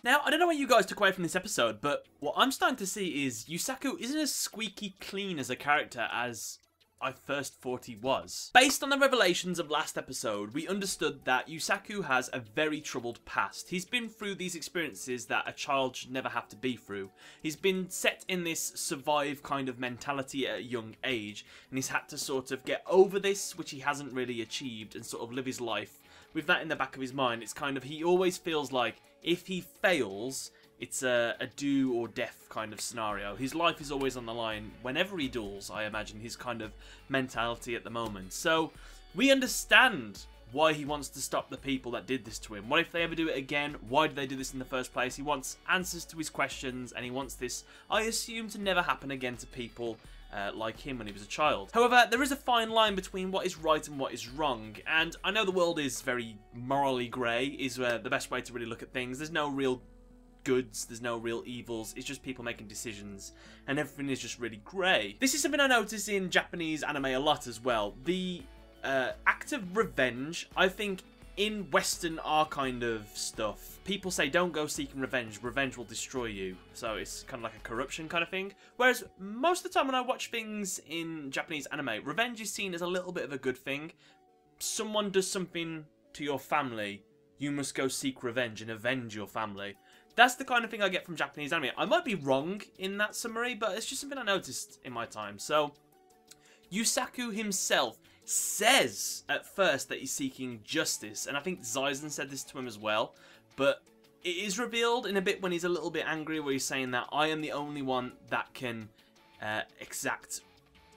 Now, I don't know what you guys took away from this episode, but what I'm starting to see is Yusaku isn't as squeaky clean as a character as I first thought he was. Based on the revelations of last episode, we understood that Yusaku has a very troubled past. He's been through these experiences that a child should never have to be through. He's been set in this survive kind of mentality at a young age, and he's had to sort of get over this, which he hasn't really achieved, and sort of live his life with that in the back of his mind. It's kind of, he always feels like if he fails, it's a do or death kind of scenario. His life is always on the line whenever he duels, I imagine, his kind of mentality at the moment. So we understand why he wants to stop the people that did this to him. What if they ever do it again? Why did they do this in the first place? He wants answers to his questions, and he wants this, I assume, to never happen again to people like him when he was a child. However, there is a fine line between what is right and what is wrong, and I know the world is very morally grey, is the best way to really look at things. There's no real goods, there's no real evils, it's just people making decisions, and everything is just really grey. This is something I notice in Japanese anime a lot as well. The act of revenge, I think in Western our kind of stuff, people say don't go seeking revenge, revenge will destroy you. So it's kind of like a corruption kind of thing. Whereas most of the time when I watch things in Japanese anime, revenge is seen as a little bit of a good thing. Someone does something to your family, you must go seek revenge and avenge your family. That's the kind of thing I get from Japanese anime. I might be wrong in that summary, but it's just something I noticed in my time. So, Yusaku himself says at first that he's seeking justice, and I think Zaizen said this to him as well, but it is revealed in a bit when he's a little bit angry, where he's saying that I am the only one that can exact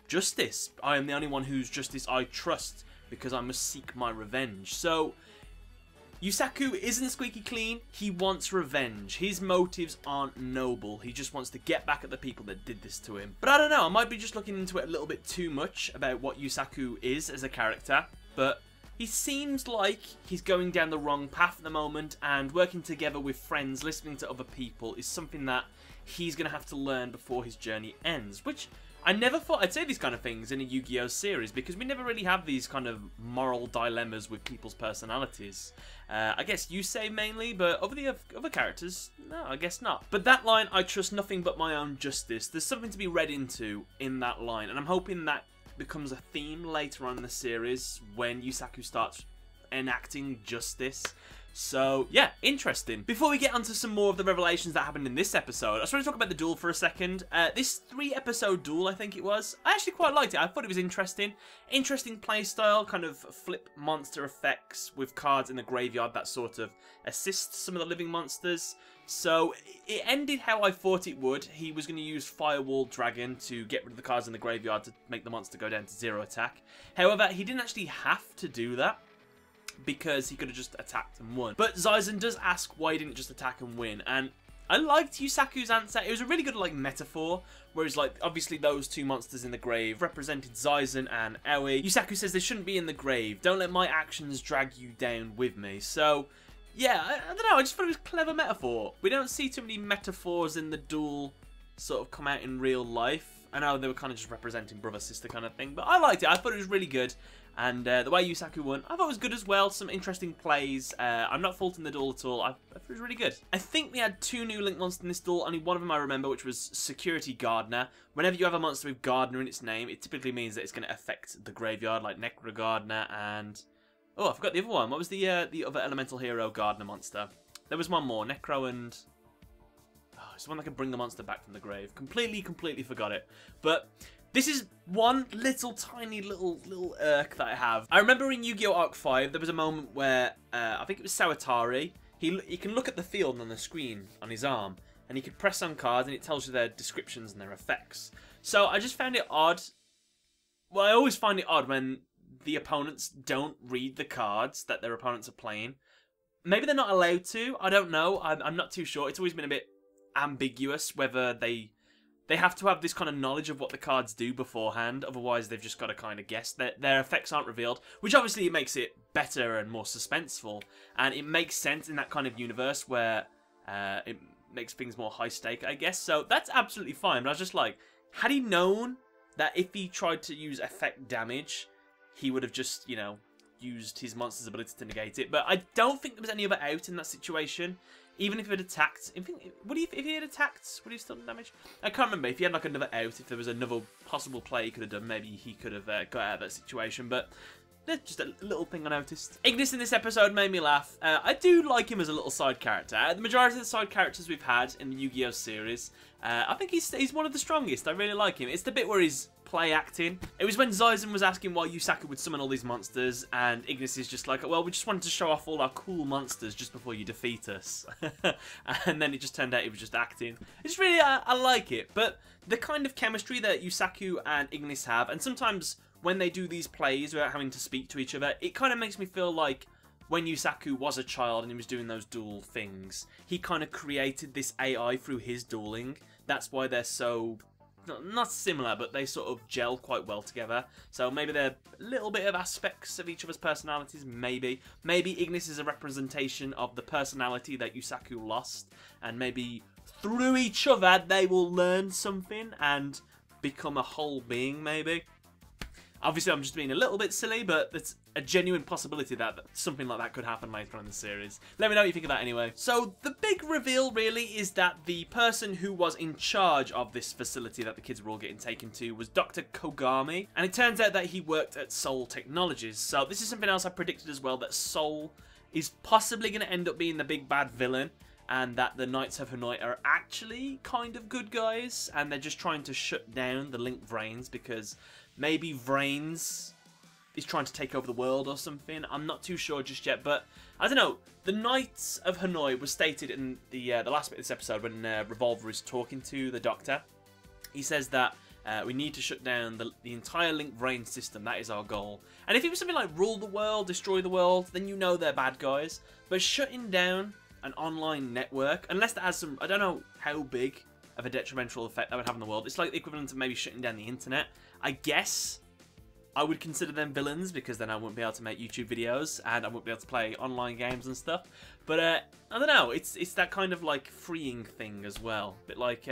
justice. I am the only one whose justice I trust, because I must seek my revenge. So, Yusaku isn't squeaky clean, he wants revenge. His motives aren't noble, he just wants to get back at the people that did this to him. But I don't know, I might be just looking into it a little bit too much about what Yusaku is as a character, but he seems like he's going down the wrong path at the moment, and working together with friends, listening to other people, is something that he's going to have to learn before his journey ends, which I never thought I'd say these kind of things in a Yu-Gi-Oh series, because we never really have these kind of moral dilemmas with people's personalities. I guess Yusei mainly, but over the other characters, no, I guess not. But that line, I trust nothing but my own justice, there's something to be read into in that line, and I'm hoping that becomes a theme later on in the series when Yusaku starts enacting justice. So, yeah, interesting. Before we get onto some more of the revelations that happened in this episode, I just want to talk about the duel for a second. This 3-episode duel, I think it was, I actually quite liked it. I thought it was interesting. Interesting playstyle, kind of flip monster effects with cards in the graveyard that sort of assist some of the living monsters. So, it ended how I thought it would. He was going to use Firewall Dragon to get rid of the cards in the graveyard to make the monster go down to 0 attack. However, he didn't actually have to do that, because he could have just attacked and won. But Zaizen does ask why he didn't just attack and win, and I liked Yusaku's answer. It was a really good like metaphor, whereas like obviously those two monsters in the grave represented Zaizen and Aoi. Yusaku says they shouldn't be in the grave. Don't let my actions drag you down with me. So yeah, I don't know, I just thought it was a clever metaphor. We don't see too many metaphors in the duel sort of come out in real life. I know they were kind of just representing brother-sister kind of thing, but I liked it. I thought it was really good. And the way Yusaku won, I thought it was good as well. Some interesting plays. I'm not faulting the duel at all. I thought it was really good. I think we had 2 new Link monsters in this duel. Only one of them I remember, which was Security Gardener. Whenever you have a monster with Gardener in its name, it typically means that it's going to affect the graveyard, like Necro Gardener and... Oh, I forgot the other one. What was the other Elemental Hero Gardener monster? There was one more. Necro and... Oh, it's the one that can bring the monster back from the grave. Completely forgot it. But... this is one tiny little irk that I have. I remember in Yu-Gi-Oh! Arc 5, there was a moment where, I think it was Sawatari, he can look at the field on the screen on his arm, and he could press on cards and it tells you their descriptions and their effects. So I just found it odd. Well, I always find it odd when the opponents don't read the cards that their opponents are playing. Maybe they're not allowed to, I don't know, I'm not too sure. It's always been a bit ambiguous whether they have to have this kind of knowledge of what the cards do beforehand, otherwise they've just got to kind of guess. Their effects aren't revealed, which obviously makes it better and more suspenseful, and it makes sense in that kind of universe where it makes things more high stake, I guess. So that's absolutely fine, but I was just like, had he known that if he tried to use effect damage, he would have just, you know, used his monster's ability to negate it. But I don't think there was any other out in that situation. Even if it had attacked, if he had attacked, would he have still done damage? I can't remember. If he had like another out, if there was another possible play he could have done, maybe he could have got out of that situation. But just a little thing I noticed. Ignis in this episode made me laugh. I do like him as a little side character. The majority of the side characters we've had in the Yu-Gi-Oh series, I think he's one of the strongest. I really like him. It's the bit where he's play acting. It was when Zaizen was asking why Yusaku would summon all these monsters, and Ignis is just like, well, we just wanted to show off all our cool monsters just before you defeat us. And then it just turned out he was just acting. It's really, I like it. But the kind of chemistry that Yusaku and Ignis have, and sometimes when they do these plays without having to speak to each other, it kind of makes me feel like when Yusaku was a child and he was doing those duel things, he kind of created this AI through his dueling. That's why they're so, not similar, but they sort of gel quite well together. So maybe they're a little bit of aspects of each of us personalities, maybe. Maybe Ignis is a representation of the personality that Yusaku lost, and maybe through each other they will learn something and become a whole being, maybe. Obviously, I'm just being a little bit silly, but it's a genuine possibility that something like that could happen later on in the series. Let me know what you think of that anyway. So, the big reveal, really, is that the person who was in charge of this facility that the kids were all getting taken to was Dr. Kogami, and it turns out that he worked at Soul Technologies. So, this is something else I predicted as well, that Soul is possibly going to end up being the big bad villain, and that the Knights of Hanoi are actually kind of good guys, and they're just trying to shut down the Link VRAINS because maybe VRAINS is trying to take over the world or something. I'm not too sure just yet, but I don't know. The Knights of Hanoi was stated in the last bit of this episode when Revolver is talking to the Doctor. He says that we need to shut down the entire Link VRAINS system. That is our goal. And if it was something like rule the world, destroy the world, then you know they're bad guys. But shutting down an online network, unless that has some, I don't know how big of a detrimental effect that would have on the world. It's like the equivalent of maybe shutting down the internet. I guess I would consider them villains because then I wouldn't be able to make YouTube videos and I wouldn't be able to play online games and stuff. But I don't know, it's that kind of like freeing thing as well. A bit like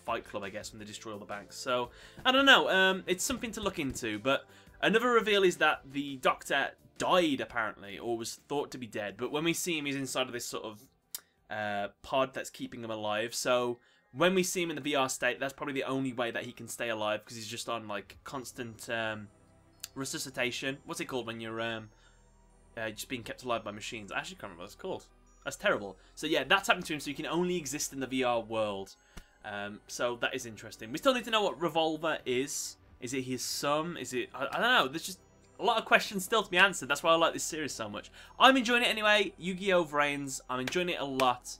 Fight Club, I guess, when they destroy all the banks. So, I don't know, it's something to look into. But another reveal is that the Doctor died, apparently, or was thought to be dead. But when we see him, he's inside of this sort of pod that's keeping him alive. So when we see him in the VR state, that's probably the only way that he can stay alive, because he's just on like constant resuscitation. What's it called when you're just being kept alive by machines? I actually can't remember what it's called. That's terrible. So yeah, that's happened to him, so he can only exist in the VR world. So that is interesting. We still need to know what Revolver is. Is it his son? Is it... I don't know. There's just a lot of questions still to be answered. That's why I like this series so much. I'm enjoying it anyway. Yu-Gi-Oh! VRAINS. I'm enjoying it a lot.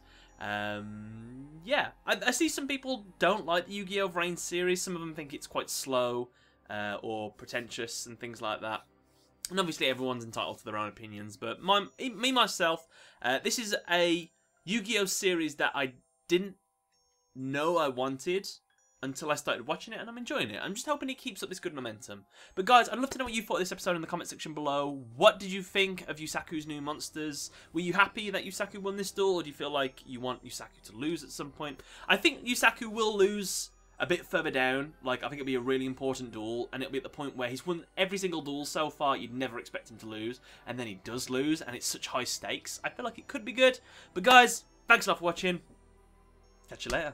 Yeah, I see some people don't like the Yu-Gi-Oh! VRAINS series. Some of them think it's quite slow or pretentious and things like that. And obviously everyone's entitled to their own opinions. But myself, this is a Yu-Gi-Oh! Series that I didn't know I wanted until I started watching it, and I'm enjoying it. I'm just hoping it keeps up this good momentum. But guys, I'd love to know what you thought of this episode in the comment section below. What did you think of Yusaku's new monsters? Were you happy that Yusaku won this duel, or do you feel like you want Yusaku to lose at some point? I think Yusaku will lose a bit further down. Like, I think it'll be a really important duel, and it'll be at the point where he's won every single duel so far. You'd never expect him to lose, and then he does lose, and it's such high stakes. I feel like it could be good. But guys, thanks a lot for watching. Catch you later.